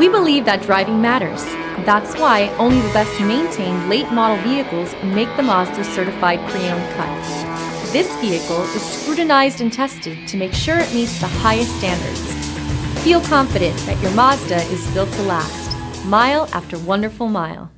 We believe that driving matters. That's why only the best maintained late model vehicles make the Mazda certified pre-owned cut. This vehicle is scrutinized and tested to make sure it meets the highest standards. Feel confident that your Mazda is built to last, mile after wonderful mile.